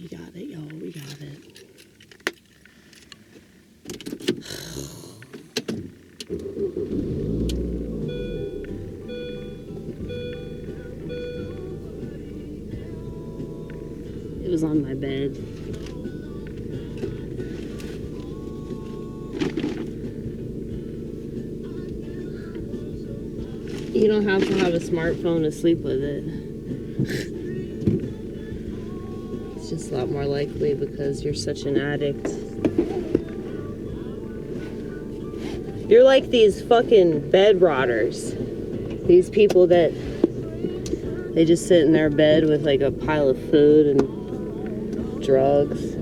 We got it, y'all. We got it. It was on my bed. You don't have to have a smartphone to sleep with it. It's just a lot more likely because you're such an addict. You're like these fucking bed rotters. These people that they just sit in their bed with like a pile of food and drugs.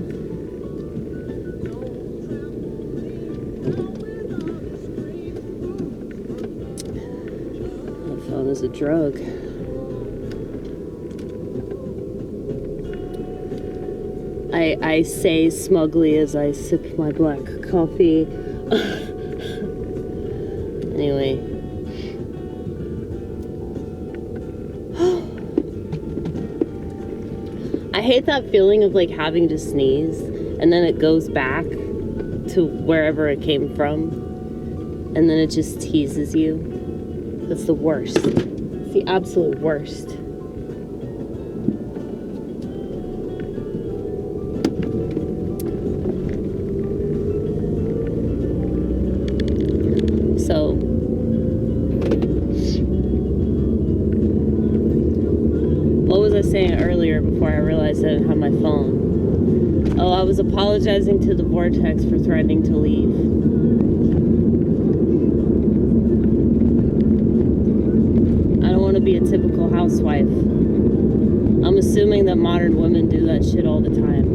Is a drug. I say smugly as I sip my black coffee. Anyway. I hate that feeling of like having to sneeze and then it goes back to wherever it came from and then it just teases you. That's the worst. It's the absolute worst. So, what was I saying earlier before I realized I didn't have my phone? Oh, I was apologizing to the vortex for threatening to leave. Be a typical housewife. I'm assuming that modern women do that shit all the time.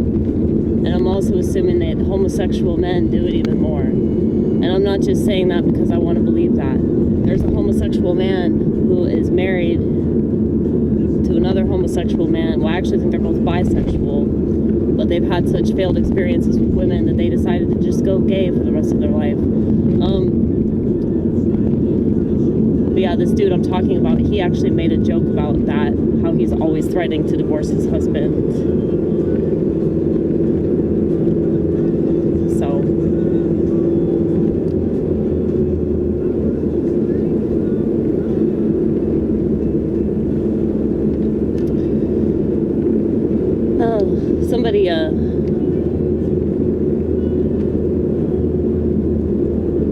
And I'm also assuming that homosexual men do it even more. And I'm not just saying that because I want to believe that. There's a homosexual man who is married to another homosexual man. Well, I actually think they're both bisexual, but they've had such failed experiences with women that they decided to just go gay for the rest of their life. But yeah, this dude I'm talking about, he actually made a joke about that, how he's always threatening to divorce his husband. So.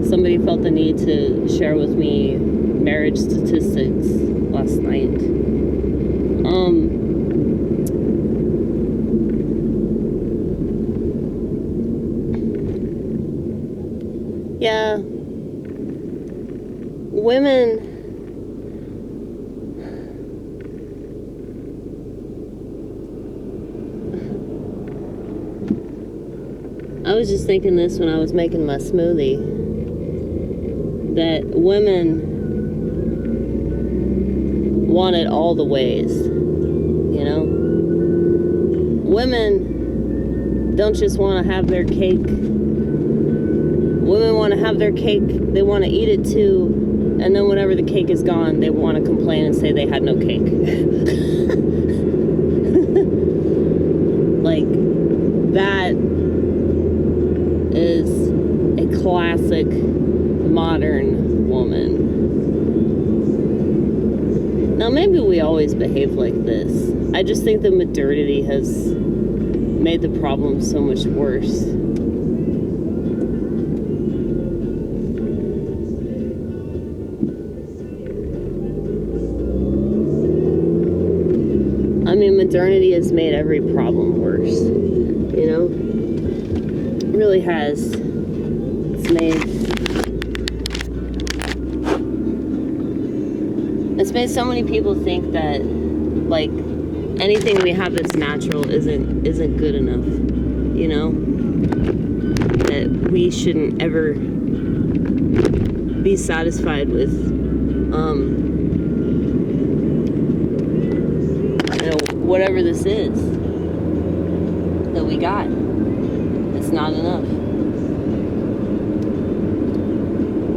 Somebody felt the need to share with me marriage statistics last night. Yeah, women, I was just thinking this when I was making my smoothie, that women want it all the ways, you know? Women don't just want to have their cake. Women want to have their cake, they want to eat it too, and then whenever the cake is gone, they want to complain and say they had no cake. Like, that is a classic modern woman. Now, maybe we always behave like this. I just think the modernity has made the problem so much worse. I mean, modernity has made every problem worse, you know? It really has. It's made so many people think that, like, anything we have that's natural isn't good enough, you know? That we shouldn't ever be satisfied with, you know, whatever this is that we got. It's not enough.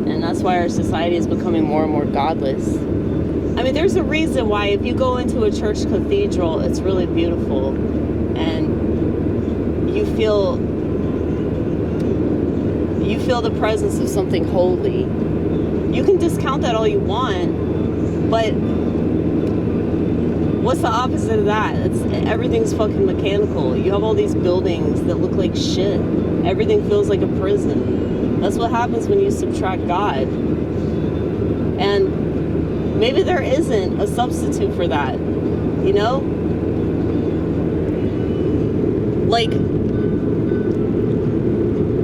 And that's why our society is becoming more and more godless. I mean, there's a reason why if you go into a church cathedral, it's really beautiful. And feel the presence of something holy. You can discount that all you want, but what's the opposite of that? Everything's fucking mechanical. You have all these buildings that look like shit. Everything feels like a prison. That's what happens when you subtract God. And maybe there isn't a substitute for that, you know? Like,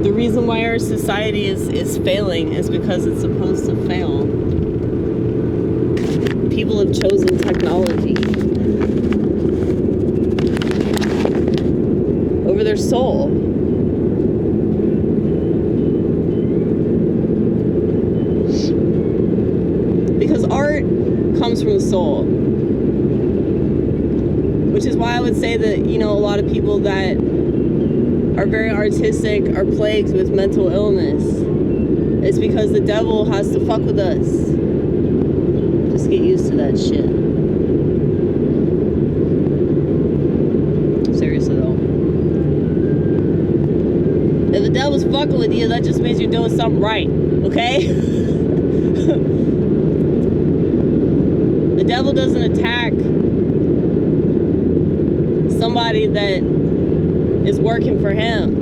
the reason why our society is failing is because it's supposed to fail. People have chosen technology over their soul. Because art comes from the soul. Which is why I would say that, you know, a lot of people that are very artistic are plagued with mental illness. It's because the devil has to fuck with us. Just get used to that shit. Seriously though. If the devil's fucking with you, that just means you're doing something right, okay? The devil doesn't attack somebody that is working for him.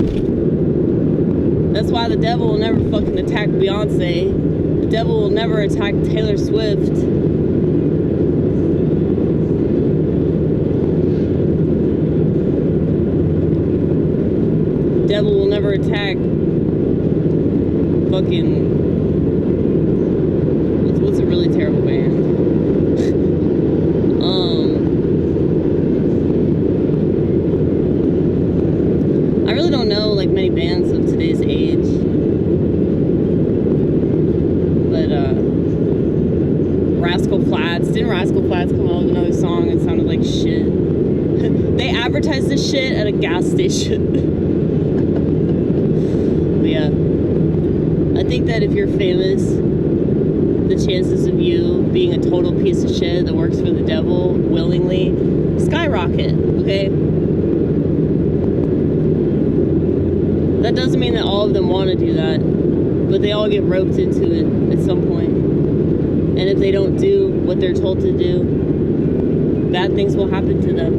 That's why the devil will never fucking attack Beyonce. The devil will never attack Taylor Swift. The devil will never attack fucking... What's a really terrible band? I really don't know like many bands of today's age, but Rascal Flatts, didn't Rascal Flatts come out with another song and sounded like shit? They advertised this shit at a gas station. But yeah, I think that if you're famous, the chances of you being a total piece of shit that works for the devil willingly skyrocket, okay? That doesn't mean that all of them want to do that, but they all get roped into it at some point. And if they don't do what they're told to do, bad things will happen to them.